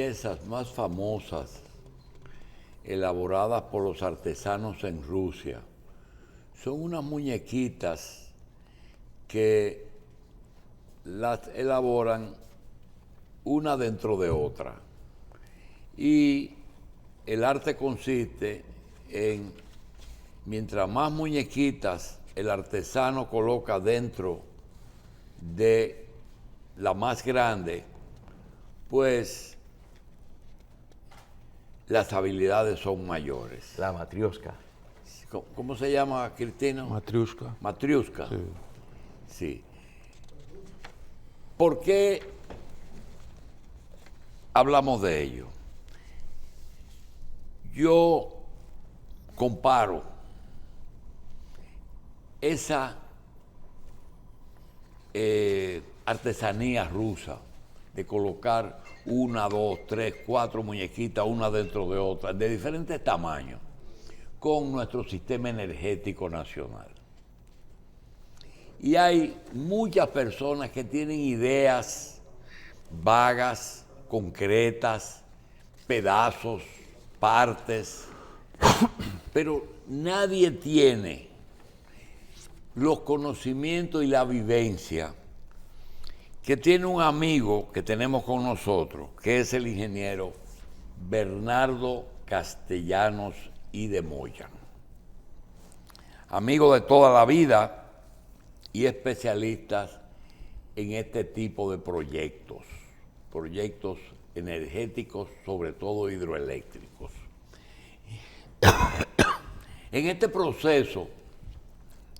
piezas más famosas elaboradas por los artesanos en Rusia son unas muñequitas que las elaboran una dentro de otra. Y el arte consiste en, mientras más muñequitas el artesano coloca dentro de la más grande, pues las habilidades son mayores. La matrioshka. ¿Cómo se llama, Cristino? Matrioshka. Matrioshka. Sí. Sí. ¿Por qué hablamos de ello? Yo comparo esa artesanía rusa de colocar una, dos, tres, cuatro muñequitas, una dentro de otra, de diferentes tamaños, con nuestro sistema energético nacional. Y hay muchas personas que tienen ideas vagas, concretas, pedazos, partes, pero nadie tiene los conocimientos y la vivencia que tiene un amigo que tenemos con nosotros, que es el ingeniero Bernardo Castellanos y de Moya. Amigo de toda la vida y especialistas en este tipo de proyectos energéticos, sobre todo hidroeléctricos. En este proceso,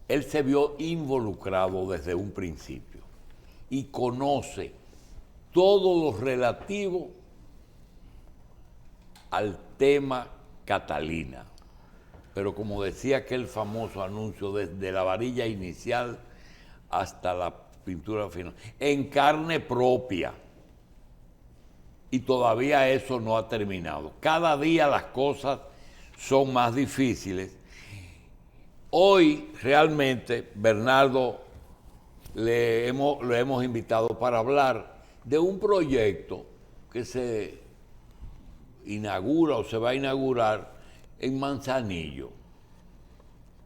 él se vio involucrado desde un principio y conoce todo lo relativo al tema Catalina. Pero como decía aquel famoso anuncio, desde la varilla inicial hasta la pintura final, en carne propia. Y todavía eso no ha terminado. Cada día las cosas son más difíciles. Hoy realmente Bernardo lo hemos invitado para hablar de un proyecto que se inaugura o se va a inaugurar en Manzanillo.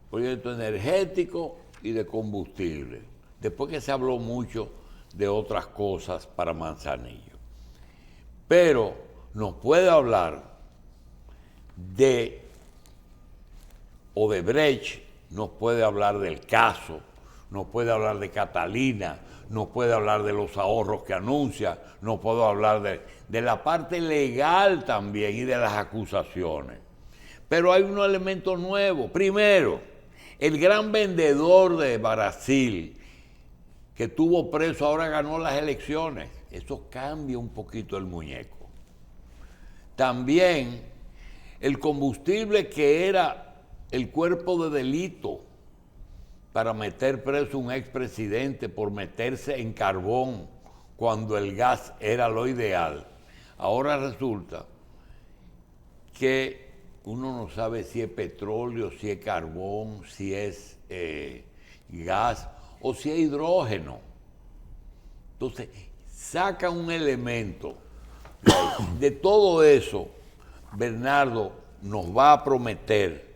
Proyecto energético y de combustible. Después que se habló mucho de otras cosas para Manzanillo. Pero nos puede hablar de Odebrecht, nos puede hablar del caso, nos puede hablar de Catalina, nos puede hablar de los ahorros que anuncia, nos puede hablar de la parte legal también y de las acusaciones. Pero hay un elemento nuevo. Primero, el gran vendedor de Brasil, que estuvo preso, ahora ganó las elecciones. Eso cambia un poquito el muñeco. También el combustible que era el cuerpo de delito para meter preso a un expresidente por meterse en carbón cuando el gas era lo ideal. Ahora resulta que uno no sabe si es petróleo, si es carbón, si es gas o si es hidrógeno. Entonces, saca un elemento de todo eso. Bernardo nos va a prometer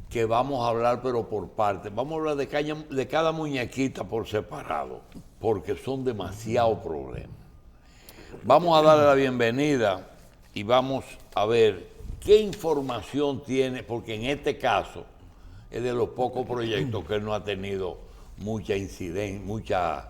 que vamos a hablar, pero por partes. Vamos a hablar de cada muñequita por separado, porque son demasiados problemas. Vamos a darle la bienvenida y vamos a ver qué información tiene, porque en este caso es de los pocos proyectos que él no ha tenido mucha incidencia, mucha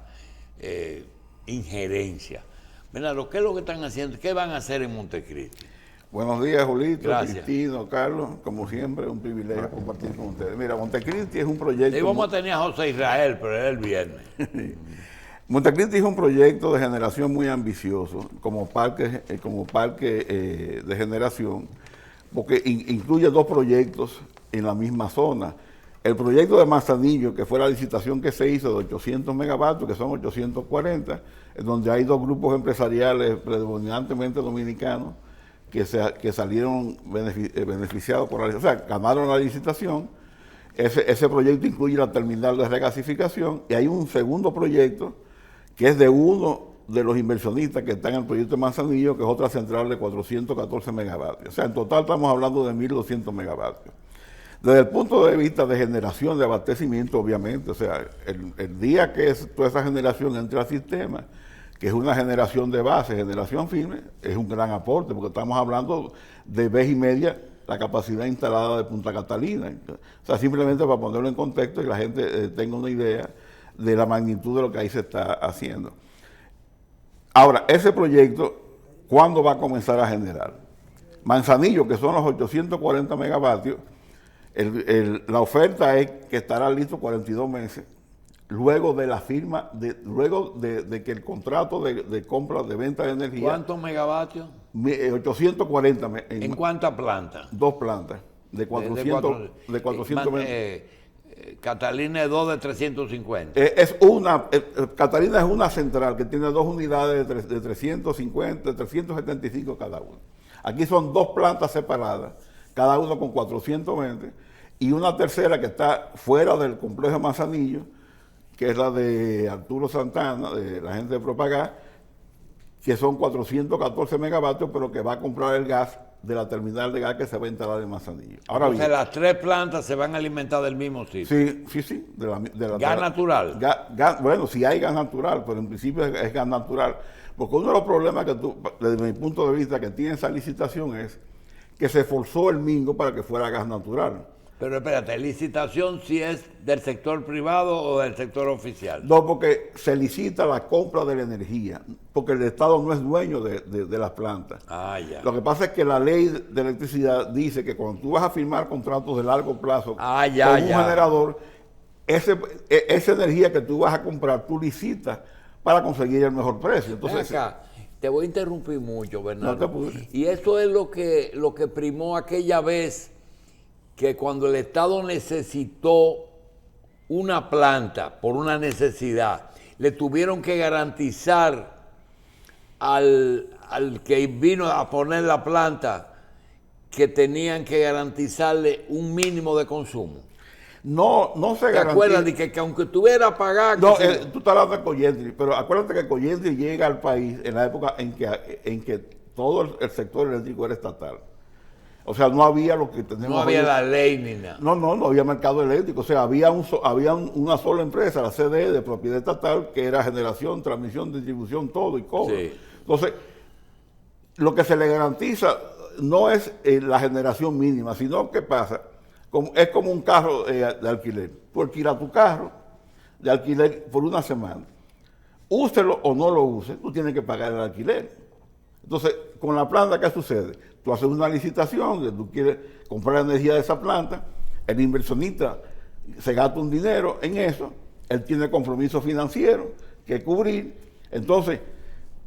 injerencia. Bernardo, ¿qué es lo que están haciendo? ¿Qué van a hacer en Montecristi? Buenos días, Julito, Gracias. Cristino, Carlos. Como siempre, un privilegio compartir con ustedes. Mira, Montecristi es un proyecto... Y vamos a tener a José Israel, pero es el viernes. Montecristi es un proyecto de generación muy ambicioso, como parque de generación, porque incluye dos proyectos en la misma zona. El proyecto de Manzanillo, que fue la licitación que se hizo de 800 megavatios, que son 840, en donde hay dos grupos empresariales predominantemente dominicanos que salieron beneficiados por la licitación, o sea, ganaron la licitación. Ese proyecto incluye la terminal de regasificación y hay un segundo proyecto que es de 1 de los inversionistas que están en el proyecto de Manzanillo, que es otra central de 414 megavatios. O sea, en total estamos hablando de 1.200 megavatios. Desde el punto de vista de generación de abastecimiento, obviamente, o sea, el día que toda esa generación entre al sistema, que es una generación de base, generación firme, es un gran aporte, porque estamos hablando de vez y media la capacidad instalada de Punta Catalina. O sea, simplemente para ponerlo en contexto y la gente tenga una idea de la magnitud de lo que ahí se está haciendo. Ahora, ese proyecto, ¿cuándo va a comenzar a generar? Manzanillo, que son los 840 megavatios, la oferta es que estará listo 42 meses, luego de la firma, luego de que el contrato de compra, de venta de energía... ¿Cuántos megavatios? 840. ¿En cuántas plantas? 2 plantas, de 400 Catalina es 2 de 350. Catalina es una central que tiene 2 unidades de 350, 375 cada una. Aquí son 2 plantas separadas, cada uno con 420, y una tercera que está fuera del complejo de Manzanillo, que es la de Arturo Santana, de la gente de Propagás, que son 414 megavatios, pero que va a comprar el gas de la terminal de gas que se va a instalar en Manzanillo. Ahora Entonces bien, las 3 plantas se van a alimentar del mismo sitio. Sí. ¿Gas natural? Bueno, sí hay gas natural, pero en principio es gas natural. Porque uno de los problemas que desde mi punto de vista, que tiene esa licitación es que se forzó el Mingo para que fuera gas natural. Pero espérate, ¿licitación si es del sector privado o del sector oficial? No, porque se licita la compra de la energía, porque el Estado no es dueño de las plantas. Ah, ya. Lo que pasa es que la ley de electricidad dice que cuando tú vas a firmar contratos de largo plazo con un generador, esa energía que tú vas a comprar, tú licitas para conseguir el mejor precio. Entonces, acá, te voy a interrumpir mucho, Bernardo. No te puedo. Y eso es lo que primó aquella vez que cuando el Estado necesitó una planta por una necesidad, le tuvieron que garantizar al que vino a poner la planta que tenían que garantizarle un mínimo de consumo. No se ¿Te garantiza. acuerdas de que aunque tuviera pagado? No, tú estás hablando de Coyentri, pero acuérdate que Coyentri llega al país en la época en que todo el sector eléctrico era estatal. O sea, no había lo que tenemos. No había la ley ni nada. No había mercado eléctrico. O sea, había una sola empresa, la CDE, de propiedad estatal, que era generación, transmisión, distribución, todo y cobro. Sí. Entonces, lo que se le garantiza no es la generación mínima, sino que pasa, es como un carro de alquiler. Tú alquilas tu carro de alquiler por una semana. Úselo o no lo uses, tú tienes que pagar el alquiler. Entonces, con la planta, ¿qué sucede? Tú haces una licitación, que tú quieres comprar energía de esa planta, el inversionista se gasta un dinero en eso, él tiene compromiso financiero que cubrir. Entonces,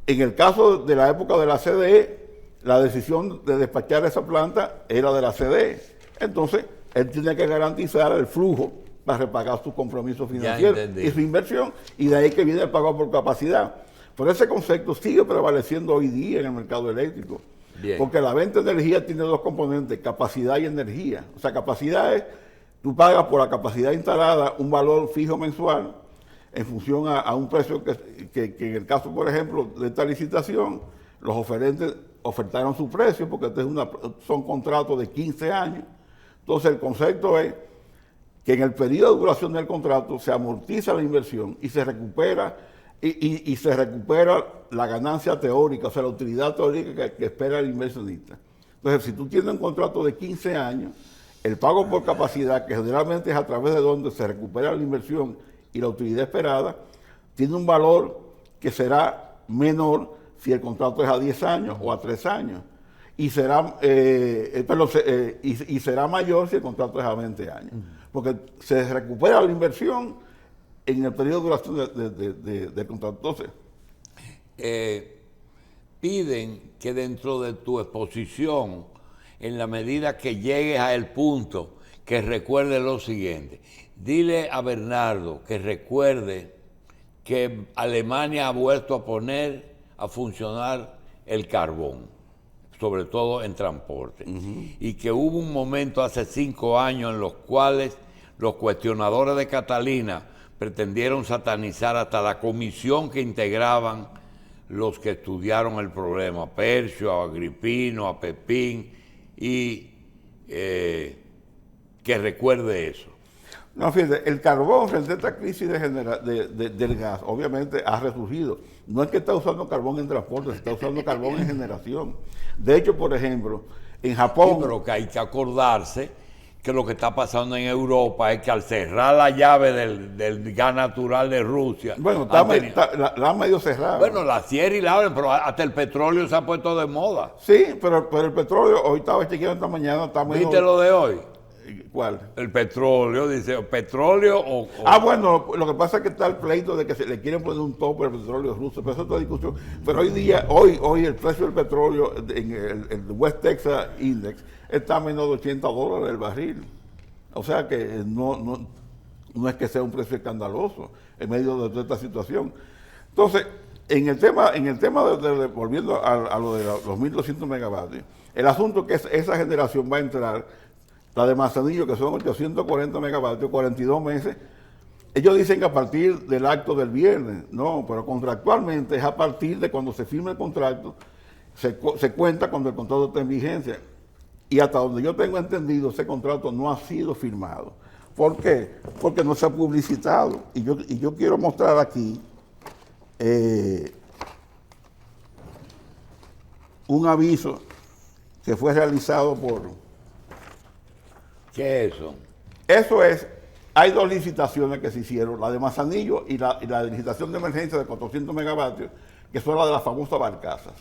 en el caso de la época de la CDE, la decisión de despachar esa planta era de la CDE. Entonces, él tiene que garantizar el flujo para repagar su compromiso financiero y su inversión, y de ahí que viene el pago por capacidad. Pero ese concepto sigue prevaleciendo hoy día en el mercado eléctrico. Bien. Porque la venta de energía tiene 2 componentes, capacidad y energía. O sea, capacidad es, tú pagas por la capacidad instalada un valor fijo mensual en función a un precio que en el caso, por ejemplo, de esta licitación, los oferentes ofertaron su precio porque son contratos de 15 años. Entonces, el concepto es que en el periodo de duración del contrato se amortiza la inversión y se recupera y se recupera la ganancia teórica, o sea, la utilidad teórica que espera el inversionista. Entonces, si tú tienes un contrato de 15 años, el pago por capacidad, que generalmente es a través de donde se recupera la inversión y la utilidad esperada, tiene un valor que será menor si el contrato es a 10 años o a 3 años. Y será, y será mayor si el contrato es a 20 años. Porque se recupera la inversión en el periodo de duración del contrato. Entonces, piden que dentro de tu exposición, en la medida que llegues a el punto, que recuerde lo siguiente. Dile a Bernardo que recuerde que Alemania ha vuelto a poner a funcionar el carbón, sobre todo en transporte, y que hubo un momento hace 5 años en los cuales los cuestionadores de Catalina pretendieron satanizar hasta la comisión que integraban los que estudiaron el problema, a Percio, a Agripino, a Pepín, y que recuerde eso. No, fíjate, el carbón frente a esta crisis del gas, obviamente ha resurgido. No es que está usando carbón en transporte, se está usando carbón en generación. De hecho, por ejemplo, en Japón... Sí, pero que hay que acordarse que lo que está pasando en Europa es que al cerrar la llave del gas natural de Rusia... Bueno, la han medio cerrado. Bueno, la cierran y la abren, pero hasta el petróleo se ha puesto de moda. Sí, pero el petróleo, hoy estaba chequeando esta mañana, está medio... ¿Viste lo de hoy? ¿Cuál? El petróleo, dice, petróleo o... Bueno, lo que pasa es que está el pleito de que se le quieren poner un tope al petróleo ruso, pero eso es otra discusión. Pero hoy el precio del petróleo en el West Texas Index está a menos de $80 el barril. O sea que no es que sea un precio escandaloso en medio de toda esta situación. Entonces, en el tema volviendo a lo de los 1.200 megavatios, el asunto es que esa generación va a entrar. La de Manzanillo, que son 840 megavatios, 42 meses. Ellos dicen que a partir del acto del viernes. No, pero contractualmente es a partir de cuando se firma el contrato, se cuenta cuando el contrato está en vigencia. Y hasta donde yo tengo entendido, ese contrato no ha sido firmado. ¿Por qué? Porque no se ha publicitado. Y yo quiero mostrar aquí un aviso que fue realizado por... ¿Qué es eso? Eso es, hay dos licitaciones que se hicieron, la de Manzanillo y la licitación de emergencia de 400 megavatios, que son las de las famosas barcazas.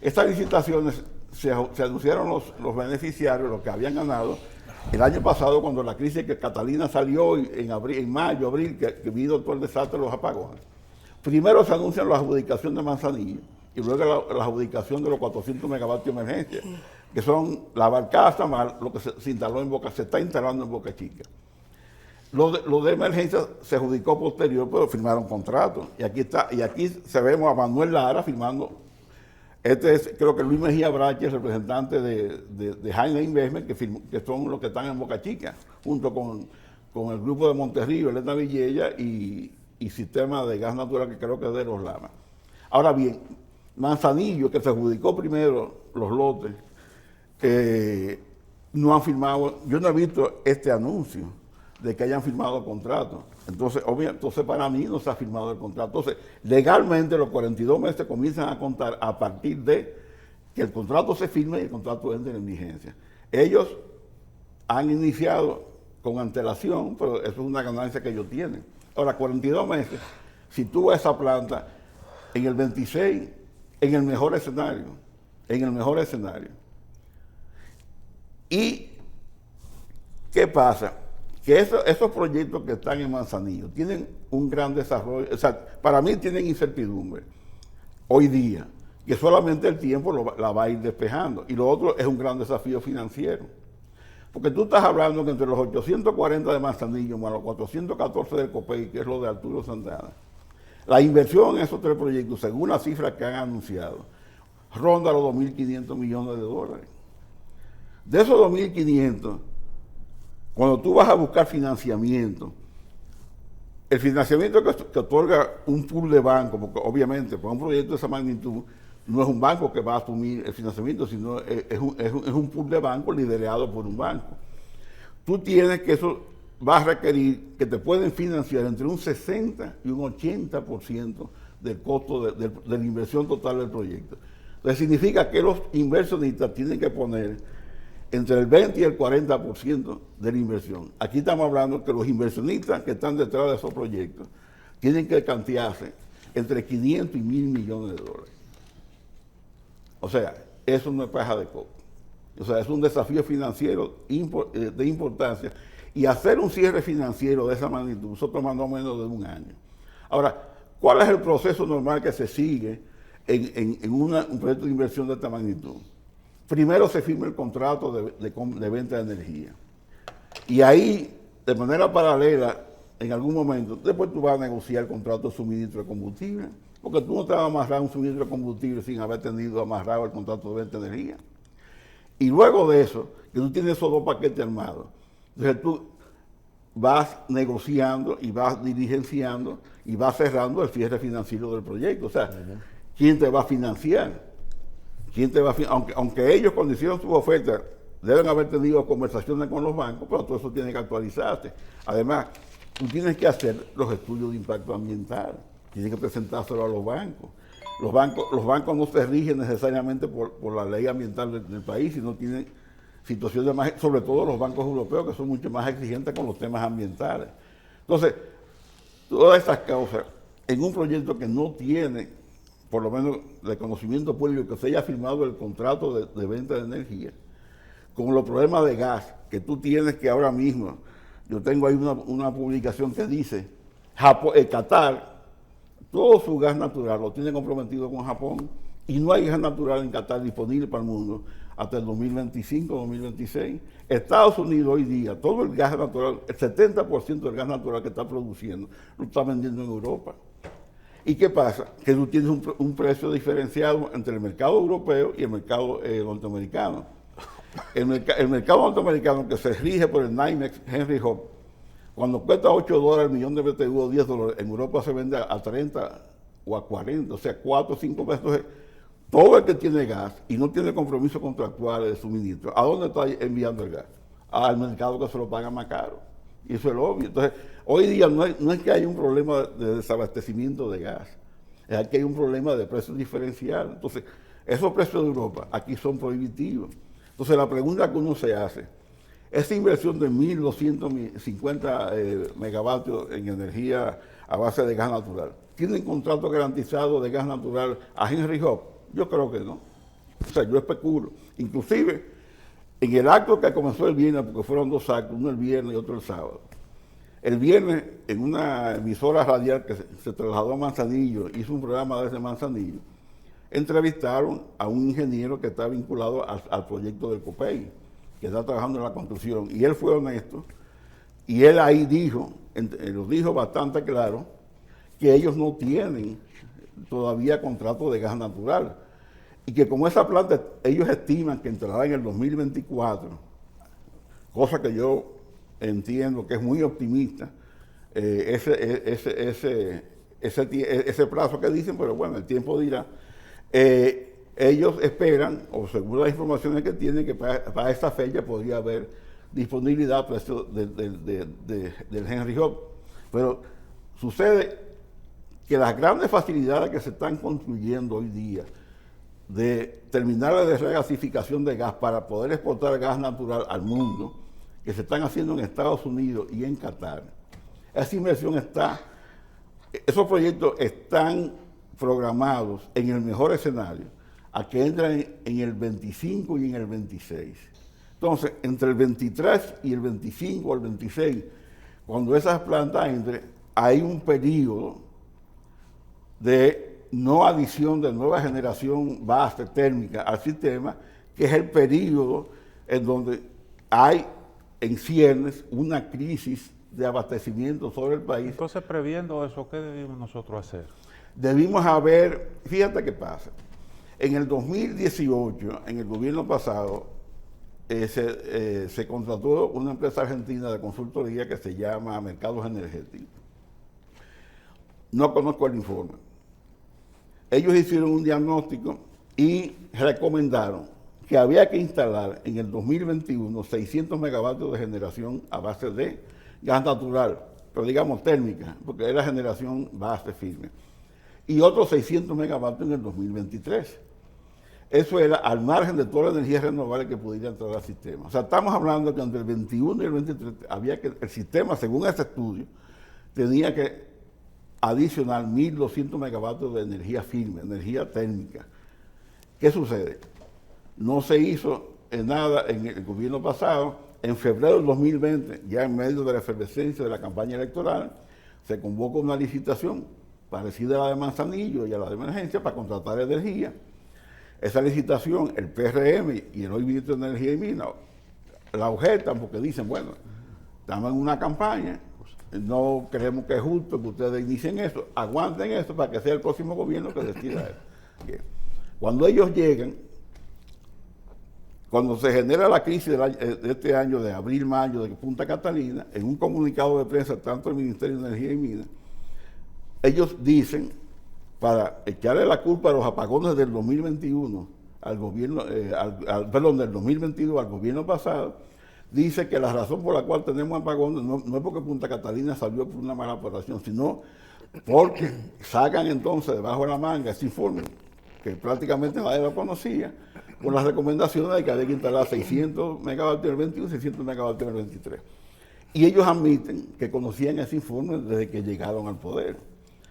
Estas licitaciones se anunciaron los beneficiarios, los que habían ganado, el año pasado cuando la crisis que Catalina salió en mayo, abril, que vino todo el desastre de los apagones. Primero se anuncia la adjudicación de Manzanillo y luego la adjudicación de los 400 megavatios de emergencia, que son la barcaza más lo que se está instalando en Boca Chica. Lo de emergencia se adjudicó posterior, pero firmaron contratos. Y aquí se vemos a Manuel Lara firmando. Este es, creo que Luis Mejía Brache, representante de Jaime Investment, que son los que están en Boca Chica, junto con el grupo de Monterrío, Elena Villella y Sistema de Gas Natural, que creo que es de Los Lamas. Ahora bien, Manzanillo, que se adjudicó primero los lotes, no han firmado, yo no he visto este anuncio de que hayan firmado contrato. Entonces, entonces para mí no se ha firmado el contrato. Entonces, legalmente los 42 meses comienzan a contar a partir de que el contrato se firme y el contrato entre en vigencia. Ellos han iniciado con antelación, pero eso es una ganancia que ellos tienen. Ahora, 42 meses, si tú vas a esa planta en el 26, en el mejor escenario, ¿Y qué pasa? Que esos proyectos que están en Manzanillo tienen un gran desarrollo, o sea, para mí tienen incertidumbre hoy día, que solamente el tiempo la va a ir despejando. Y lo otro es un gran desafío financiero. Porque tú estás hablando que entre los 840 de Manzanillo más los 414 del COPEI, que es lo de Arturo Santana, la inversión en esos tres proyectos, según las cifras que han anunciado, ronda los $2.500 millones. De esos 2.500, cuando tú vas a buscar financiamiento, el financiamiento que otorga un pool de banco, porque obviamente para un proyecto de esa magnitud no es un banco que va a asumir el financiamiento, sino es un pool de banco liderado por un banco. Tú tienes que eso va a requerir que te pueden financiar entre un 60 y un 80% del costo de la inversión total del proyecto. Entonces significa que los inversionistas tienen que poner entre el 20 y el 40% de la inversión. Aquí estamos hablando que los inversionistas que están detrás de esos proyectos tienen que cantearse entre 500 y 1.000 millones de dólares. O sea, eso no es paja de coco. O sea, es un desafío financiero de importancia. Y hacer un cierre financiero de esa magnitud, nosotros mandamos menos de un año. Ahora, ¿cuál es el proceso normal que se sigue en un proyecto de inversión de esta magnitud? Primero se firma el contrato de venta de energía. Y ahí, de manera paralela, en algún momento, después tú vas a negociar el contrato de suministro de combustible, porque tú no te vas a amarrar un suministro de combustible sin haber tenido amarrado el contrato de venta de energía. Y luego de eso, que tú tienes esos dos paquetes armados, entonces tú vas negociando y vas diligenciando y vas cerrando el cierre financiero del proyecto. O sea, ¿quién te va a financiar? Aunque ellos cuando hicieron sus ofertas deben haber tenido conversaciones con los bancos, pero todo eso tiene que actualizarse. Además, tú tienes que hacer los estudios de impacto ambiental, tienes que presentárselo a los bancos. Los bancos no se rigen necesariamente por la ley ambiental del país, sino tienen situaciones más, sobre todo los bancos europeos, que son mucho más exigentes con los temas ambientales. Entonces, todas estas causas, en un proyecto que no tiene, por lo menos de conocimiento público, que se haya firmado el contrato de venta de energía, con los problemas de gas, que tú tienes que ahora mismo, yo tengo ahí una publicación que dice, Qatar, todo su gas natural lo tiene comprometido con Japón, y no hay gas natural en Qatar disponible para el mundo hasta el 2025, 2026. Estados Unidos hoy día, todo el gas natural, el 70% del gas natural que está produciendo, lo está vendiendo en Europa. ¿Y qué pasa? Que tú tienes un precio diferenciado entre el mercado europeo y el mercado norteamericano. El mercado norteamericano, que se rige por el NYMEX Henry Hub, cuando cuesta $8 el millón de BTU o $10, en Europa se vende a 30 o a 40, o sea, 4 o 5 pesos. Todo el que tiene gas y no tiene compromisos contractuales de suministro, ¿a dónde está enviando el gas? Al mercado que se lo paga más caro. Y eso es lo obvio. Entonces, hoy día no es que haya un problema de desabastecimiento de gas, es que hay un problema de precios diferenciales. Entonces, esos precios de Europa aquí son prohibitivos. Entonces, la pregunta que uno se hace, esa inversión de 1.250 megavatios en energía a base de gas natural, ¿tienen contrato garantizado de gas natural a Henry Hub? Yo creo que no. O sea, yo especulo. Inclusive, en el acto que comenzó el viernes, porque fueron 2 actos, uno el viernes y otro el sábado. El viernes, en una emisora radial que se trasladó a Manzanillo, hizo un programa desde Manzanillo, entrevistaron a un ingeniero que está vinculado al proyecto del COPEI, que está trabajando en la construcción, y él fue honesto, y él ahí dijo, lo dijo bastante claro, que ellos no tienen todavía contrato de gas natural, y que como esa planta ellos estiman que entrará en el 2024, cosa que yo entiendo que es muy optimista, ese plazo que dicen, pero bueno, el tiempo dirá. Ellos esperan, o según las informaciones que tienen, que para esta fecha podría haber disponibilidad a precio del Henry Hub. Pero sucede que las grandes facilidades que se están construyendo hoy día de terminales de regasificación de gas para poder exportar gas natural al mundo, que se están haciendo en Estados Unidos y en Qatar, esa inversión esos proyectos están programados en el mejor escenario a que entran en el 25 y en el 26. Entonces, entre el 23 y el 25 o el 26, cuando esas plantas entren, hay un periodo de no adición de nueva generación base térmica al sistema, que es el periodo en donde hay en ciernes una crisis de abastecimiento sobre el país. Entonces, previendo eso, ¿qué debimos nosotros hacer? Debimos haber, fíjate qué pasa, en el 2018, en el gobierno pasado, se contrató una empresa argentina de consultoría que se llama Mercados Energéticos. No conozco el informe. Ellos hicieron un diagnóstico y recomendaron que había que instalar en el 2021 600 megavatios de generación a base de gas natural, pero digamos térmica, porque era generación base firme, y otros 600 megavatios en el 2023. Eso era al margen de toda la energía renovable que pudiera entrar al sistema. O sea, estamos hablando que entre el 21 y el 23 el sistema, según este estudio, tenía que adicionar 1.200 megavatios de energía firme, energía térmica. ¿Qué sucede? No se hizo nada en el gobierno pasado. En febrero del 2020, ya en medio de la efervescencia de la campaña electoral, se convocó una licitación parecida a la de Manzanillo y a la de emergencia para contratar energía. Esa licitación, el PRM y el Hoy Ministro de Energía y Minas la objetan porque dicen, bueno, estamos en una campaña, no creemos que es justo que ustedes inicien eso, aguanten eso para que sea el próximo gobierno que decida eso. Bien. Cuando ellos llegan, cuando se genera la crisis de este año, de abril-mayo, de Punta Catalina, en un comunicado de prensa, tanto el Ministerio de Energía y Minas, ellos dicen, para echarle la culpa a los apagones del 2021 al gobierno, perdón, del 2022 al gobierno pasado, dice que la razón por la cual tenemos apagones no es porque Punta Catalina salió por una mala operación, sino porque sacan entonces debajo de la manga ese informe, que prácticamente nadie lo conocía, con las recomendaciones de que había que instalar 600 megavatios en el 21 y 600 megavatios en el 23. Y ellos admiten que conocían ese informe desde que llegaron al poder.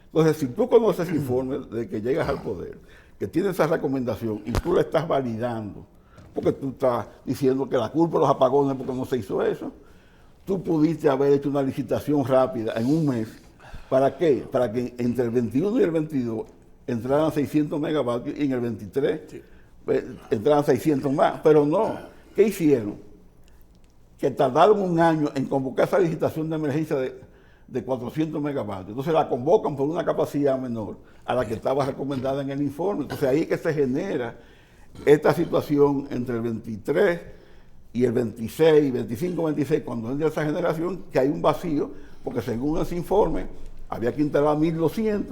Entonces, si tú conoces ese informe desde que llegas al poder, que tiene esa recomendación y tú la estás validando, porque tú estás diciendo que la culpa de los apagones porque no se hizo eso, tú pudiste haber hecho una licitación rápida en un mes. ¿Para qué? Para que entre el 21 y el 22 entraran 600 megavatios y en el 23 entraran 600 más. Pero no. ¿Qué hicieron? Que tardaron un año en convocar esa licitación de emergencia de 400 megavatios. Entonces la convocan por una capacidad menor a la que estaba recomendada en el informe. Entonces ahí es que se genera esta situación entre el 23 y el 26, 25, 26, cuando entra esa generación, que hay un vacío, porque según ese informe había que instalar 1.200,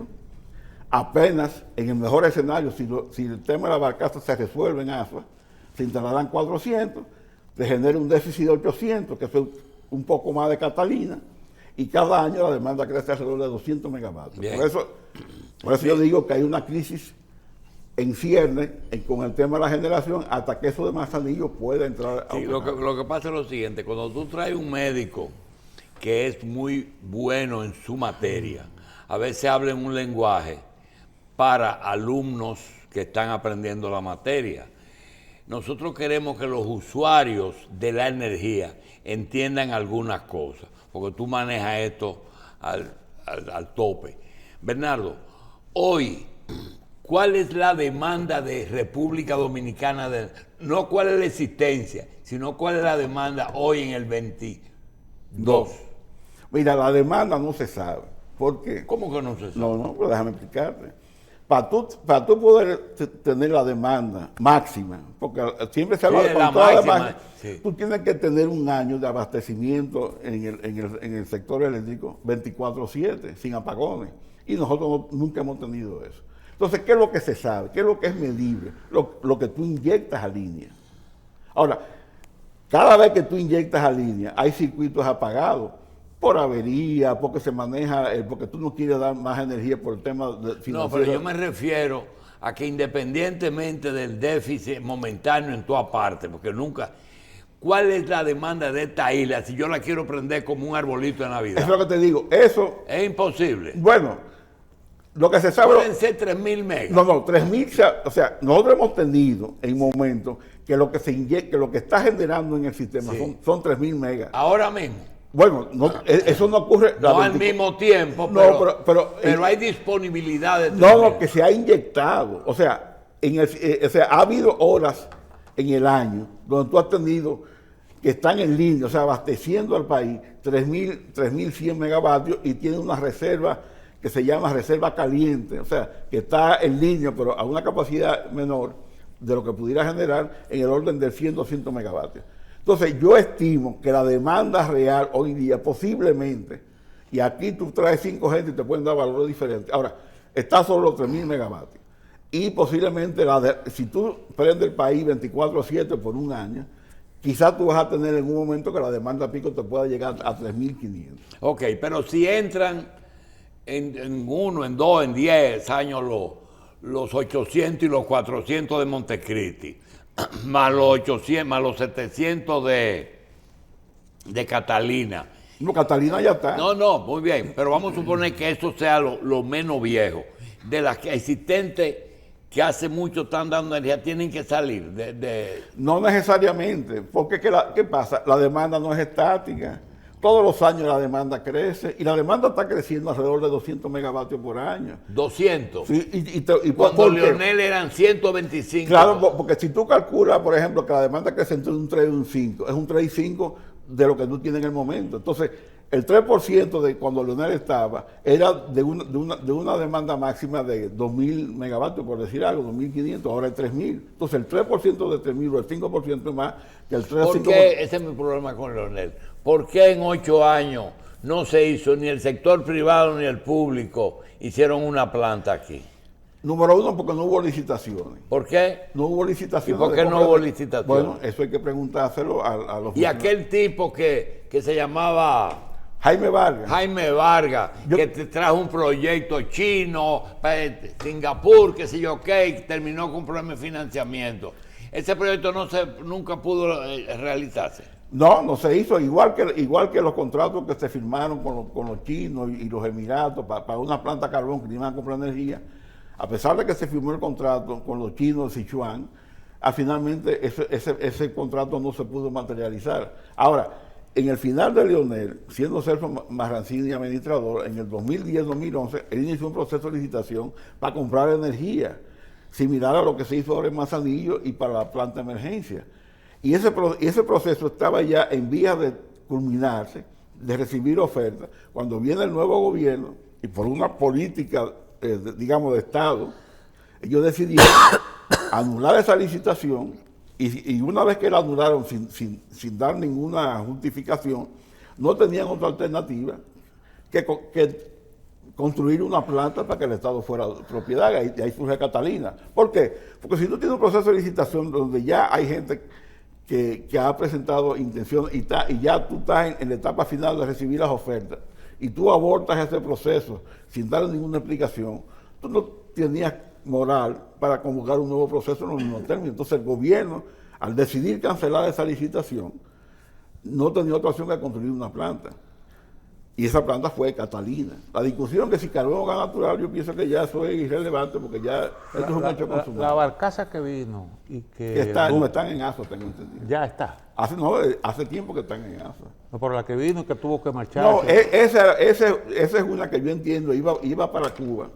apenas en el mejor escenario, si el tema de la barcaza se resuelve en ASUA, se instalarán 400, se genera un déficit de 800, que es un poco más de Catalina, y cada año la demanda crece alrededor de 200 megavatios. Por eso yo digo que hay una crisis en cierne con el tema de la generación hasta que eso de Manzanillo pueda entrar a lo que pasa es lo siguiente, cuando tú traes un médico que es muy bueno en su materia, a veces habla en un lenguaje para alumnos que están aprendiendo la materia. Nosotros queremos que los usuarios de la energía entiendan algunas cosas, porque tú manejas esto al tope. Bernardo, hoy, ¿cuál es la demanda de República Dominicana? No cuál es la existencia, sino cuál es la demanda hoy en el 22. Mira, la demanda no se sabe. ¿Por qué? ¿Cómo que no se sabe? No, pero déjame explicarte. Para tú poder tener la demanda máxima, porque siempre se habla de la máxima, sí. Tú tienes que tener un año de abastecimiento en el sector eléctrico 24/7, sin apagones. Y nosotros nunca hemos tenido eso. Entonces, ¿qué es lo que se sabe? ¿Qué es lo que es medible? Lo que tú inyectas a línea. Ahora, cada vez que tú inyectas a línea, hay circuitos apagados por avería, porque se maneja, porque tú no quieres dar más energía por el tema financiero. No, pero yo me refiero a que independientemente del déficit momentáneo en toda parte, porque nunca... ¿Cuál es la demanda de esta isla si yo la quiero prender como un arbolito de Navidad? Eso es lo que te digo. Eso... Es imposible. Bueno, lo que se sabe... Pueden ser 3.000 megas. No, 3.000... O sea, nosotros hemos tenido en momentos que lo que se inyecta, que lo que está generando en el sistema son 3.000 megas. Ahora mismo. Bueno, eso no ocurre... No al mismo tiempo, pero hay disponibilidad de... No, que se ha inyectado. O sea, ha habido horas en el año donde tú has tenido que están en línea, o sea, abasteciendo al país 3.100 megavatios y tiene una reserva que se llama reserva caliente, o sea, que está en línea, pero a una capacidad menor de lo que pudiera generar en el orden de 100, 200 megavatios. Entonces, yo estimo que la demanda real hoy día, posiblemente, y aquí tú traes 5 gente y te pueden dar valores diferentes. Ahora, está solo los 3.000 megavatios. Y posiblemente, si tú prendes el país 24/7 por un año, quizás tú vas a tener en un momento que la demanda pico te pueda llegar a 3.500. Ok, pero si entran en 1, en 2, en 10 años los 800 y los 400 de Montecristi, más los 800, más los 700 de Catalina. No, Catalina ya está. No, muy bien, pero vamos a suponer que eso sea lo menos viejo. De las que existentes que hace mucho están dando energía, tienen que salir No necesariamente, porque ¿qué pasa? La demanda no es estática. Todos los años la demanda crece y la demanda está creciendo alrededor de 200 megavatios por año. 200. Sí, cuando Leonel eran 125. Claro, porque si tú calculas, por ejemplo, que la demanda crece entre un 3 y un 5, es un 3 y 5 de lo que tú tienes en el momento. Entonces, el 3% de cuando Leonel estaba era de una demanda máxima de 2.000 megavatios, por decir algo, 2.500, ahora es 3.000. Entonces, el 3% de 3.000 o el 5% es más que el 3%. ¿Por qué? Ese es mi problema con Leonel. ¿Por qué en 8 años no se hizo ni el sector privado ni el público hicieron una planta aquí? Número uno, porque no hubo licitaciones. ¿Por qué? No hubo licitaciones. ¿Y por qué no hubo licitaciones? Bueno, eso hay que preguntárselo a los... Y aquel tipo que se llamaba Jaime Vargas. Jaime Vargas, que te trajo un proyecto chino, Singapur, qué sé yo qué, y terminó con un problema de financiamiento. Ese proyecto nunca pudo realizarse. No se hizo, igual que los contratos que se firmaron con los chinos y los Emiratos para una planta de carbón que iban a comprar energía. A pesar de que se firmó el contrato con los chinos de Sichuan, finalmente ese contrato no se pudo materializar. Ahora, en el final de Leonel, siendo Celso Marrancini administrador, en el 2010-2011, él inició un proceso de licitación para comprar energía, similar a lo que se hizo ahora en Manzanillo y para la planta de emergencia. Y ese proceso estaba ya en vías de culminarse, de recibir ofertas. Cuando viene el nuevo gobierno, y por una política, digamos, de Estado, ellos decidieron anular esa licitación, y una vez que la anularon sin dar ninguna justificación, no tenían otra alternativa que construir una planta para que el Estado fuera propiedad, y ahí surge Catalina. ¿Por qué? Porque si tú tienes un proceso de licitación donde ya hay gente que ha presentado intención y ya tú estás en la etapa final de recibir las ofertas, y tú abortas ese proceso sin dar ninguna explicación, tú no tenías moral para convocar un nuevo proceso en los mismos términos. Entonces el gobierno, al decidir cancelar esa licitación, no tenía otra opción que construir una planta. Y esa planta fue Catalina. La discusión de si carbón o gas natural, yo pienso que ya eso es irrelevante, porque ya esto es un hecho consumado. La barcaza que vino y que... no están en ASO, tengo entendido. Ya está. Hace tiempo que están en ASO. No, por la que vino y que tuvo que marchar. No, esa es una que yo entiendo, iba para Cuba.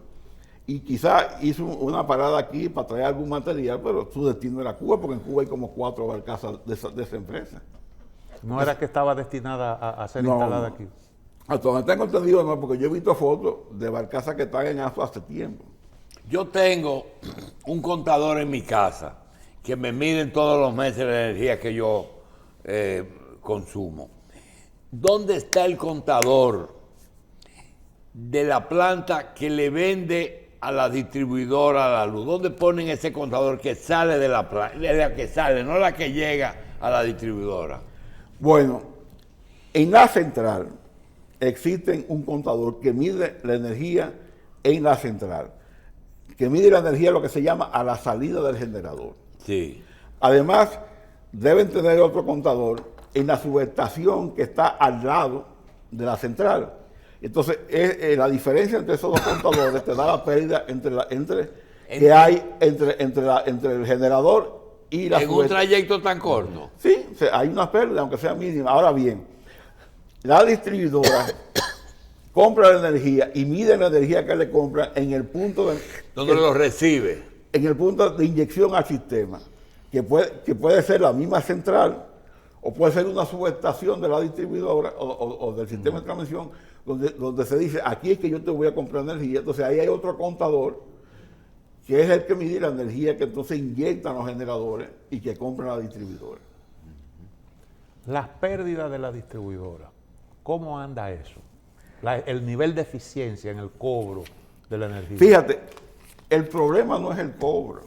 Y quizá hizo una parada aquí para traer algún material, pero su destino era Cuba, porque en Cuba hay como 4 barcazas de esa empresa. No era que estaba destinada a ser instalada aquí. Hasta donde tengo entendido, no, porque yo he visto fotos de barcazas que están en ASO hace tiempo. Yo tengo un contador en mi casa que me miden todos los meses la energía que yo consumo. ¿Dónde está el contador de la planta que le vende a la distribuidora la luz? ¿Dónde ponen ese contador que sale de la planta, la que sale, no la que llega a la distribuidora? Bueno, en la central existe un contador que mide la energía en la central, que mide la energía lo que se llama a la salida del generador. Sí. Además, deben tener otro contador en la subestación que está al lado de la central. Entonces, la diferencia entre esos dos contadores te da la pérdida entre el generador y la ¿En un trayecto tan corto? Sí, hay una pérdida, aunque sea mínima. Ahora bien, la distribuidora compra la energía y mide la energía que le compra en el punto donde lo recibe. En el punto de inyección al sistema, que puede ser la misma central o puede ser una subestación de la distribuidora o del sistema de transmisión, donde se dice, aquí es que yo te voy a comprar energía. Entonces ahí hay otro contador que es el que mide la energía que entonces inyectan los generadores y que compran la distribuidora. Las pérdidas de la distribuidora, ¿cómo anda eso? El nivel de eficiencia en el cobro de la energía. Fíjate, el problema no es el cobro,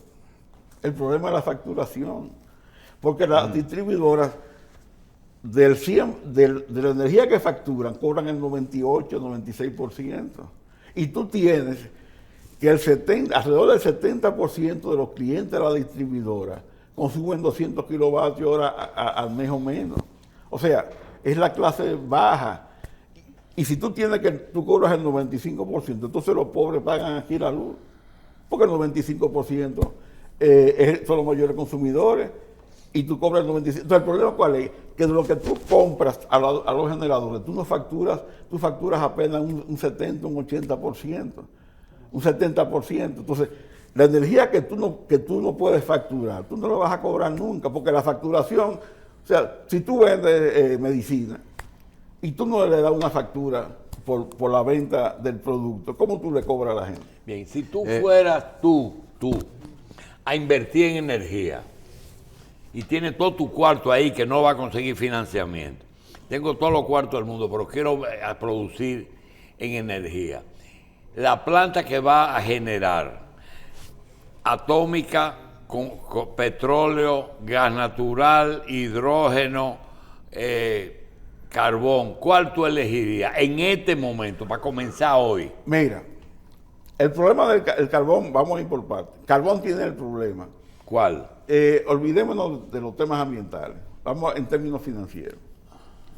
el problema es la facturación, porque las distribuidoras de la energía que facturan cobran el 98, 96%, y tú tienes que alrededor del 70% de los clientes de la distribuidora consumen 200 kilovatios hora al mes o menos. O sea, es la clase baja. Y si tú cobras el 95%, entonces los pobres pagan aquí la luz, porque el 95% son los mayores consumidores y tú cobras el 95%. Entonces el problema ¿cuál es? Que de lo que tú compras a los generadores, tú facturas apenas un 70, un 80%, un 70%. Entonces, la energía que tú no puedes facturar, tú no la vas a cobrar nunca, porque la facturación, o sea, si tú vendes medicina y tú no le das una factura por la venta del producto, ¿cómo tú le cobras a la gente? Bien, si tú fueras tú, a invertir en energía y tienes todo tu cuarto ahí que no va a conseguir financiamiento, tengo todos los cuartos del mundo, pero quiero producir en energía, la planta que va a generar atómica con petróleo, gas natural, hidrógeno, carbón. ¿Cuál tú elegirías en este momento, para comenzar hoy? Mira, el problema del carbón, vamos a ir por partes. Carbón tiene el problema. ¿Cuál? Olvidémonos de los temas ambientales. Vamos en términos financieros.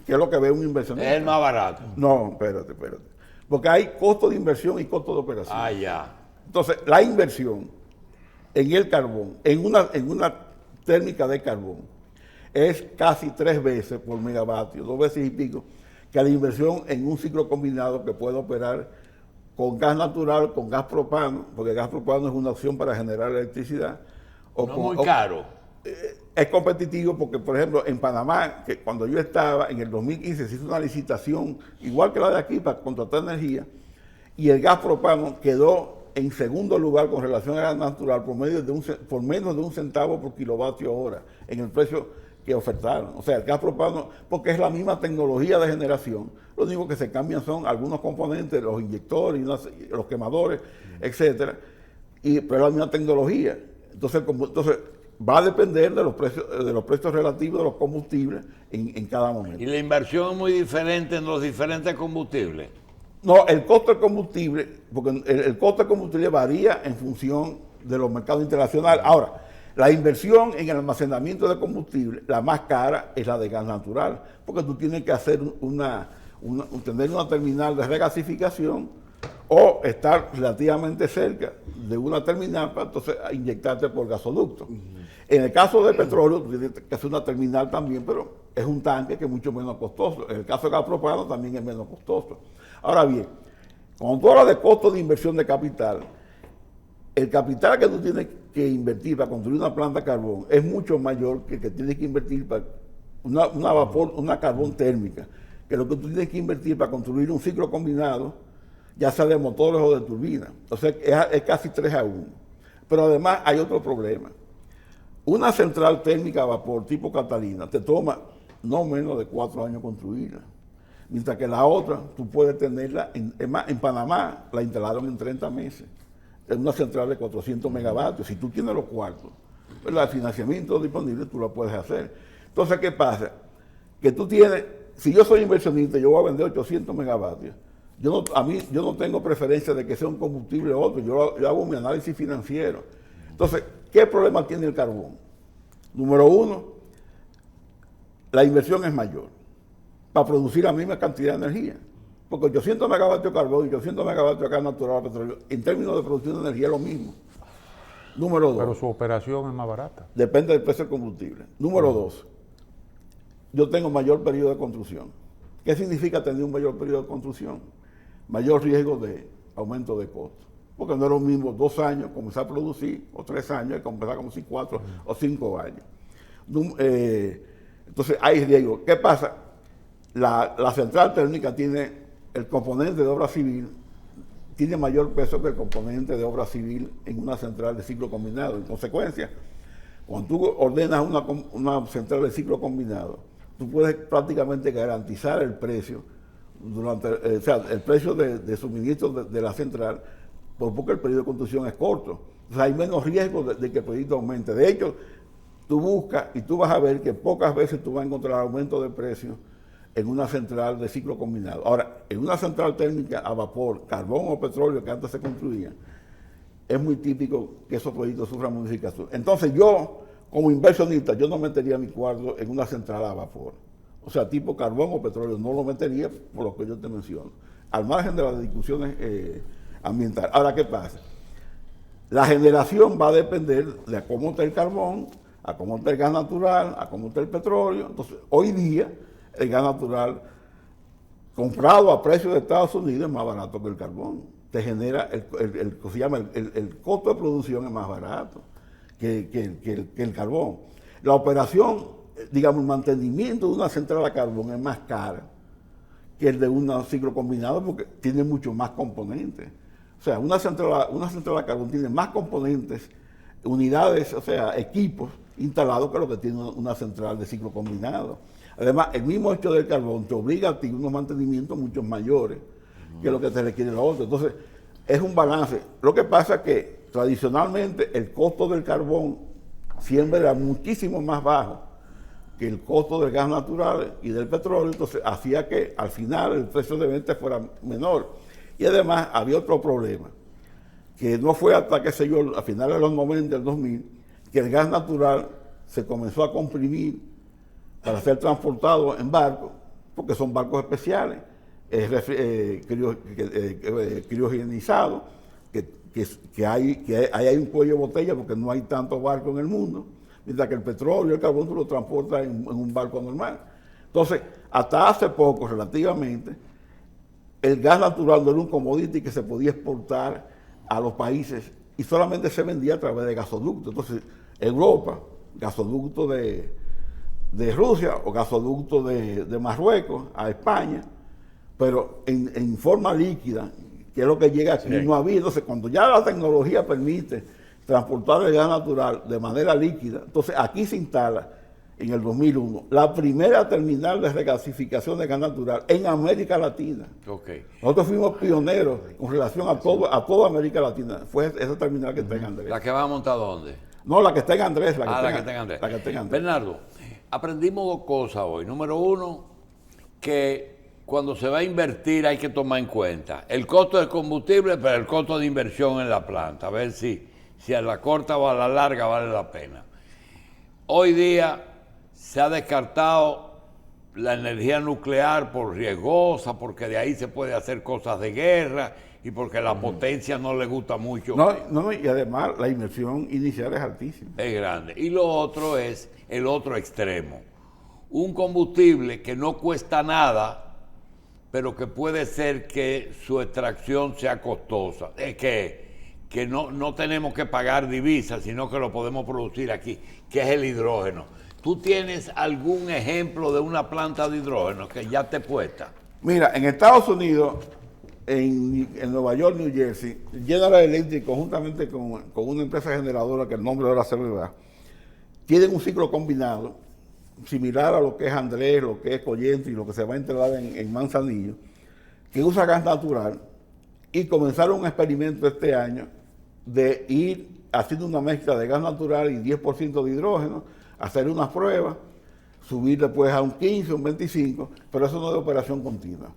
¿Qué es lo que ve un inversionista? Es el más barato. No, espérate. Porque hay costo de inversión y costo de operación. Ah, ya. Entonces, la inversión en el carbón, en una térmica de carbón, es casi 3 veces por megavatio, 2 veces y pico, que la inversión en un ciclo combinado que puede operar con gas natural, con gas propano, porque el gas propano es una opción para generar electricidad. No es muy caro. Es competitivo porque, por ejemplo, en Panamá, que cuando yo estaba, en el 2015, se hizo una licitación, igual que la de aquí, para contratar energía, y el gas propano quedó en segundo lugar con relación al gas natural por menos de un centavo por kilovatio hora en el precio que ofertaron. O sea, el gas propano, porque es la misma tecnología de generación, lo único que se cambian son algunos componentes, los inyectores, los quemadores, etcétera, pero es la misma tecnología. Entonces va a depender de los precios relativos de los combustibles en cada momento. ¿Y la inversión es muy diferente en los diferentes combustibles? No, el costo del combustible, porque el costo del combustible varía en función de los mercados internacionales. Ahora, la inversión en el almacenamiento de combustible, la más cara es la de gas natural, porque tú tienes que hacer tener una terminal de regasificación o estar relativamente cerca de una terminal para entonces inyectarte por gasoducto. En el caso de petróleo, tú tienes que hacer una terminal también, pero es un tanque que es mucho menos costoso. En el caso de gas propano también es menos costoso. Ahora bien, cuando tú hablas de costo de inversión de capital, el capital que tú tienes que invertir para construir una planta de carbón es mucho mayor que el que tienes que invertir para una carbón térmica, que lo que tú tienes que invertir para construir un ciclo combinado, ya sea de motores o de turbinas. O sea, es casi 3-1. Pero además hay otro problema. Una central térmica a vapor tipo Catalina te toma no menos de 4 años construirla. Mientras que la otra, tú puedes tenerla, en Panamá la instalaron en 30 meses. Es una central de 400 megavatios. Si tú tienes los cuartos, pues el financiamiento disponible tú lo puedes hacer. Entonces, ¿qué pasa? Que tú tienes, si yo soy inversionista, yo voy a vender 800 megavatios. Yo no tengo preferencia de que sea un combustible o otro, yo hago mi análisis financiero. Entonces, ¿qué problema tiene el carbón? Número 1, la inversión es mayor para producir la misma cantidad de energía. Porque 800 megavatios de carbón y 800 megavatios de gas natural o petróleo, en términos de producción de energía es lo mismo. Número 2. Pero su operación es más barata. Depende del precio del combustible. Número 2. Yo tengo mayor periodo de construcción. ¿Qué significa tener un mayor periodo de construcción? Mayor riesgo de aumento de costos. Porque no es lo mismo 2 años comenzar a producir, o 3 años, que comenzar como si 4 o 5 años. Entonces hay riesgo. ¿Qué pasa? La central térmica tiene el componente de obra civil, tiene mayor peso que el componente de obra civil en una central de ciclo combinado. En consecuencia, cuando tú ordenas una central de ciclo combinado, tú puedes prácticamente garantizar el precio el precio de suministro de la central, porque el periodo de construcción es corto. O sea, hay menos riesgo de que el proyecto aumente. De hecho, tú buscas y tú vas a ver que pocas veces tú vas a encontrar aumento de precio en una central de ciclo combinado. Ahora, en una central térmica a vapor, carbón o petróleo que antes se construían, es muy típico que esos proyectos sufran modificación. Entonces yo, como inversionista, yo no metería mi cuarto en una central a vapor. O sea, tipo carbón o petróleo, no lo metería por lo que yo te menciono, al margen de las discusiones ambientales. Ahora, ¿qué pasa? La generación va a depender de cómo está el carbón, a cómo está el gas natural, a cómo está el petróleo. Entonces, hoy día, el gas natural comprado a precios de Estados Unidos es más barato que el carbón. Te genera, el costo de producción es más barato que el carbón. La operación, digamos, el mantenimiento de una central a carbón es más cara que el de un ciclo combinado porque tiene mucho más componentes. O sea, una central a carbón tiene más componentes, unidades, o sea, equipos instalados que lo que tiene una central de ciclo combinado. Además, el mismo hecho del carbón te obliga a ti unos mantenimientos mucho mayores que lo que te requiere lo otro. Entonces, es un balance. Lo que pasa es que tradicionalmente el costo del carbón siempre era muchísimo más bajo que el costo del gas natural y del petróleo, entonces hacía que al final el precio de venta fuera menor. Y además había otro problema, que no fue hasta, qué sé yo, a finales de los 90, del 2000, que el gas natural se comenzó a comprimir para ser transportado en barcos, porque son barcos especiales, criogenizados, que hay un cuello de botella porque no hay tantos barcos en el mundo, mientras que el petróleo y el carbón tú lo transportas en un barco normal. Entonces, hasta hace poco, relativamente, el gas natural no era un commodity que se podía exportar a los países y solamente se vendía a través de gasoductos. Entonces, Europa, gasoducto de Rusia o gasoducto de Marruecos a España, pero en forma líquida, que es lo que llega aquí, no había. Entonces, cuando ya la tecnología permite transportar el gas natural de manera líquida, entonces aquí se instala en el 2001 la primera terminal de regasificación de gas natural en América Latina. Okay. Nosotros fuimos pioneros con relación a toda América Latina. Fue esa terminal que está en Andrés. ¿La que va a montar dónde? No, la que está en Andrés. La que está en Andrés. Bernardo, aprendimos dos cosas hoy. Número uno, que cuando se va a invertir hay que tomar en cuenta el costo del combustible, pero el costo de inversión en la planta, a ver si a la corta o a la larga vale la pena. Hoy día se ha descartado la energía nuclear por riesgosa, porque de ahí se puede hacer cosas de guerra y porque la potencia no le gusta mucho. No, y además la inversión inicial es altísima. Es grande. Y lo otro es el otro extremo. Un combustible que no cuesta nada, pero que puede ser que su extracción sea costosa. Es que no tenemos que pagar divisas, sino que lo podemos producir aquí, que es el hidrógeno. ¿Tú tienes algún ejemplo de una planta de hidrógeno que ya esté puesta? Mira, en Estados Unidos, en Nueva York, New Jersey, General Electric, conjuntamente con una empresa generadora que el nombre ahora se me va, tienen un ciclo combinado, similar a lo que es Andrés, lo que es Collente y lo que se va a instalar en Manzanillo, que usa gas natural, y comenzaron un experimento este año de ir haciendo una mezcla de gas natural y 10% de hidrógeno, hacer unas pruebas, subir después a un 15, un 25, pero eso no es de operación continua.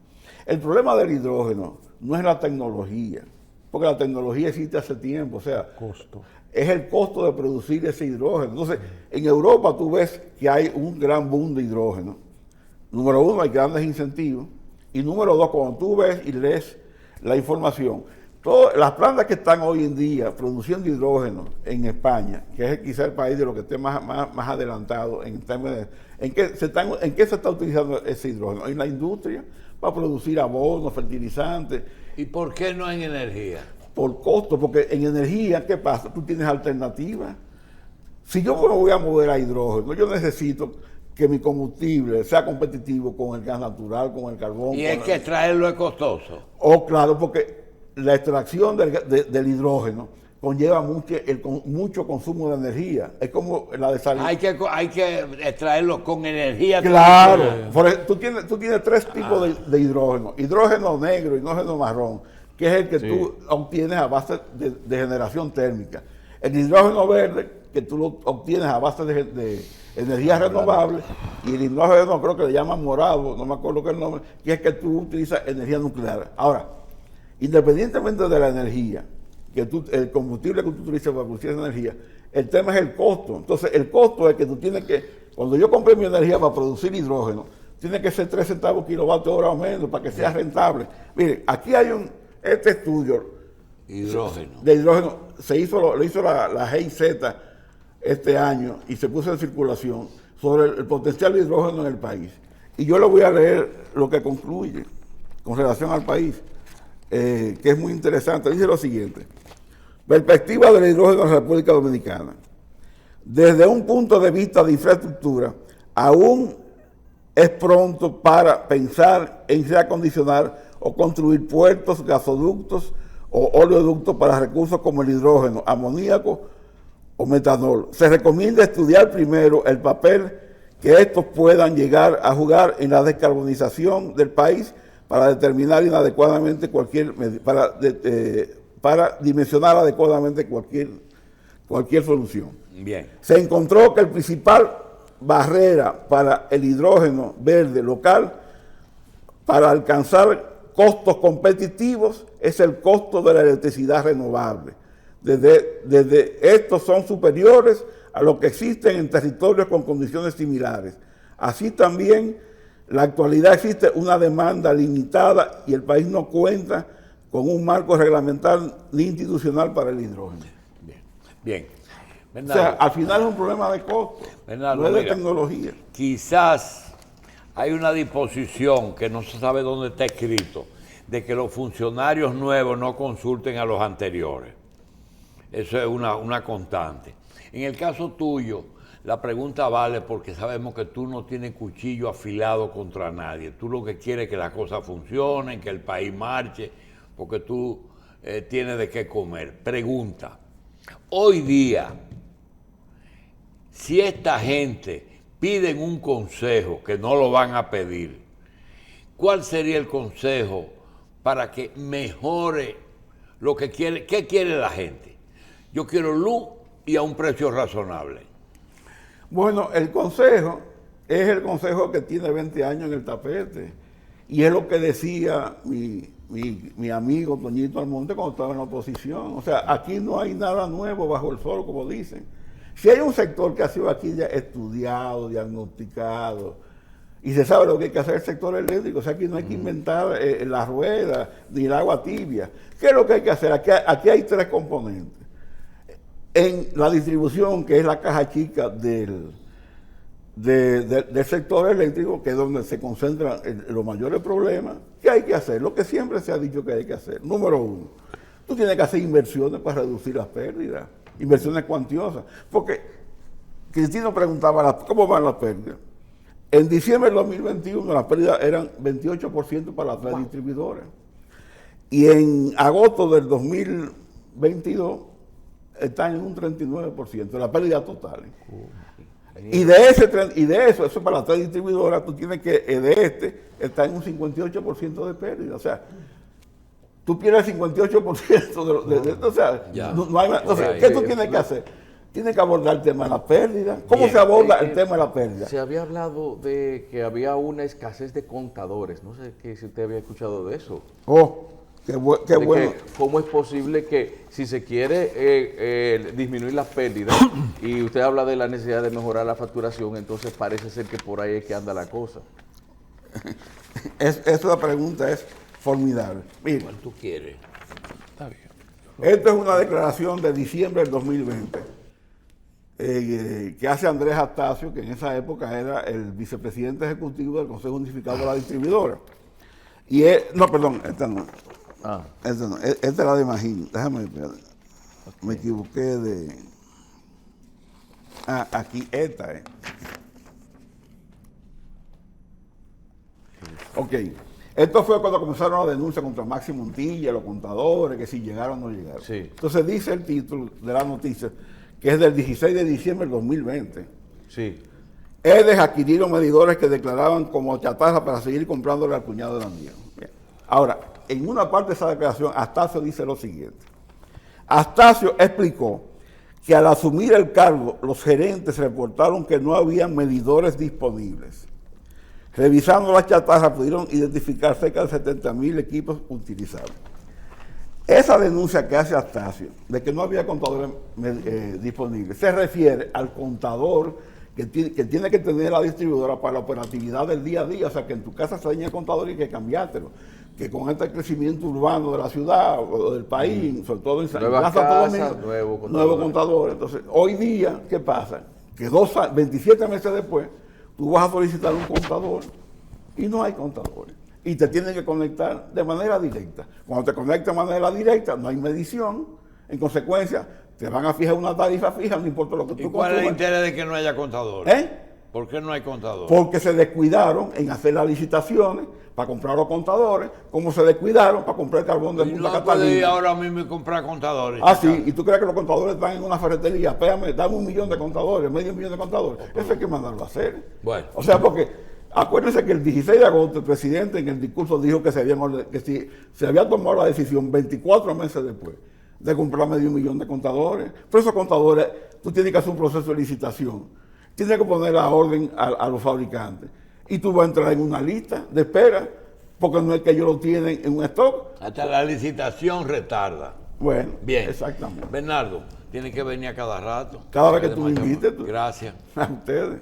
El problema del hidrógeno no es la tecnología, porque la tecnología existe hace tiempo, o sea, costo. Es el costo de producir ese hidrógeno. Entonces, en Europa tú ves que hay un gran boom de hidrógeno. Número uno, hay grandes incentivos. Y número dos, cuando tú ves y lees la información, las plantas que están hoy en día produciendo hidrógeno en España, que es quizá el país de lo que esté más adelantado en términos de... ¿En qué se está utilizando ese hidrógeno? En la industria, para producir abonos, fertilizantes. ¿Y por qué no en energía? Por costo, porque en energía, ¿qué pasa? Tú tienes alternativas. Si yo me voy a mover a hidrógeno, yo necesito que mi combustible sea competitivo con el gas natural, con el carbón. Y es que traerlo es costoso. Claro, porque la extracción del hidrógeno conlleva mucho consumo de energía. Es como la de salir. Hay que extraerlo con energía. Claro. Tú tienes tres tipos de hidrógeno. Hidrógeno negro, hidrógeno marrón, que es el que tú obtienes a base de generación térmica. El hidrógeno verde, que tú lo obtienes a base de energías renovables, y el hidrógeno, creo que le llaman morado, no me acuerdo qué es el nombre, que es que tú utilizas energía nuclear. Ahora, independientemente de la energía, el combustible que tú utilizas para producir energía, el tema es el costo. Entonces, el costo es que tú tienes que, cuando yo compré mi energía para producir hidrógeno, tiene que ser 3 centavos kilovatio hora o menos para que sea rentable. Miren, aquí hay este estudio de hidrógeno, lo hizo la GIZ este año y se puso en circulación sobre el potencial de hidrógeno en el país. Y yo le voy a leer lo que concluye con relación al país, que es muy interesante. Dice lo siguiente: perspectiva del hidrógeno en la República Dominicana. Desde un punto de vista de infraestructura, aún es pronto para pensar en reacondicionar o construir puertos, gasoductos o oleoductos para recursos como el hidrógeno, amoníaco o metanol. Se recomienda estudiar primero el papel que estos puedan llegar a jugar en la descarbonización del país para determinar inadecuadamente para para dimensionar adecuadamente cualquier solución. Bien. Se encontró que el principal barrera para el hidrógeno verde local para alcanzar costos competitivos es el costo de la electricidad renovable. Desde estos son superiores a lo que existen en territorios con condiciones similares. Así también, en la actualidad existe una demanda limitada y el país no cuenta con un marco reglamentario ni institucional para el hidrógeno. Bien. Bien. O sea, al final es un problema de costo, Bernardo, no es de mira, tecnología. Quizás hay una disposición que no se sabe dónde está escrito, de que los funcionarios nuevos no consulten a los anteriores. Eso es una constante. En el caso tuyo, la pregunta vale porque sabemos que tú no tienes cuchillo afilado contra nadie. Tú lo que quieres es que las cosas funcionen, que el país marche, porque tú tienes de qué comer. Pregunta, hoy día, si esta gente piden un consejo, que no lo van a pedir, ¿cuál sería el consejo para que mejore lo que quiere? ¿Qué quiere la gente? Yo quiero luz y a un precio razonable. Bueno, el consejo es el consejo que tiene 20 años en el tapete. Y es lo que decía mi amigo Toñito Almonte cuando estaba en la oposición. O sea, aquí no hay nada nuevo bajo el sol, como dicen. Si hay un sector que ha sido aquí ya estudiado, diagnosticado, y se sabe lo que hay que hacer el sector eléctrico, o sea, aquí no hay que inventar la rueda ni el agua tibia. ¿Qué es lo que hay que hacer? Aquí hay tres componentes. En la distribución, que es la caja chica del sector eléctrico, que es donde se concentran los mayores problemas, ¿qué hay que hacer? Lo que siempre se ha dicho que hay que hacer. Número uno, tú tienes que hacer inversiones para reducir las pérdidas, inversiones cuantiosas. Porque Cristino preguntaba, ¿cómo van las pérdidas? En diciembre del 2021 las pérdidas eran 28% para las tres distribuidoras. Y en agosto del 2022 están en un 39%, la pérdida total. Y de eso para las tres distribuidoras, tú tienes que, está en un 58% de pérdida. O sea, tú pierdes el 58% de esto. O sea, no hay más. Entonces, ¿qué tú tienes que hacer? Tienes que abordar el tema de la pérdida. ¿Cómo se aborda el tema de la pérdida? Se había hablado de que había una escasez de contadores. No sé si usted había escuchado de eso. Oh, qué bueno. ¿Cómo es posible que si se quiere disminuir las pérdidas y usted habla de la necesidad de mejorar la facturación, entonces parece ser que por ahí es que anda la cosa? Esa pregunta es formidable. Mira, ¿Cuál tú quieres? Está bien. esto es una declaración de diciembre del 2020 que hace Andrés Astacio, que en esa época era el vicepresidente ejecutivo del Consejo Unificado de la Distribuidora. Y no, perdón, esta no. Esta no, esta es la de Magín. Déjame ver. Me equivoqué de. Aquí, esta es. Ok. Esto fue cuando comenzaron la denuncia contra Maxi Montilla, los contadores, que si llegaron o no llegaron. Sí. Entonces dice el título de la noticia, que es del 16 de diciembre del 2020. Sí. EDES adquirieron medidores que declaraban como chatarra para seguir comprándole al cuñado de Daniel. Bien. Ahora, en una parte de esa declaración, Astacio dice lo siguiente. Astacio explicó que al asumir el cargo, los gerentes reportaron que no había medidores disponibles. Revisando las chatarras, pudieron identificar cerca de 70,000 equipos utilizados. Esa denuncia que hace Astacio, de que no había contadores disponibles, se refiere al contador que tiene que tener la distribuidora para la operatividad del día a día. O sea, que en tu casa se daña el contador y hay que cambiártelo. Que con este crecimiento urbano de la ciudad o del país, sobre todo en San nuevo contador. Entonces, hoy día, ¿qué pasa? Que 27 meses después, tú vas a solicitar un contador y no hay contadores. Y te tienen que conectar de manera directa. Cuando te conectan de manera directa, no hay medición. En consecuencia, te van a fijar una tarifa fija, no importa lo que tú ¿Y cuál es el consumas. interés de que no haya contadores? ¿Por qué no hay contadores? Porque se descuidaron en hacer las licitaciones para comprar los contadores, como se descuidaron para comprar el carbón de Y Punta no puede ir Catalina. ahora mismo y comprar contadores. Sí, y tú crees que los contadores están en una ferretería, espérame, dame 1,000,000 de contadores, medio millón de contadores. Eso hay que mandarlo a hacer. Bueno. O sea, porque acuérdense que el 16 de agosto el presidente en el discurso dijo que si se había tomado la decisión 24 meses después de comprar medio millón de contadores. Pero esos contadores, tú tienes que hacer un proceso de licitación. Tienes que poner la orden a los fabricantes. Y tú vas a entrar en una lista de espera, porque no es que ellos lo tienen en un stock. Hasta la licitación retarda. Bueno, Bien. exactamente. Bernardo, tiene que venir a cada rato. Cada vez que tú me invites, Gracias. a ustedes.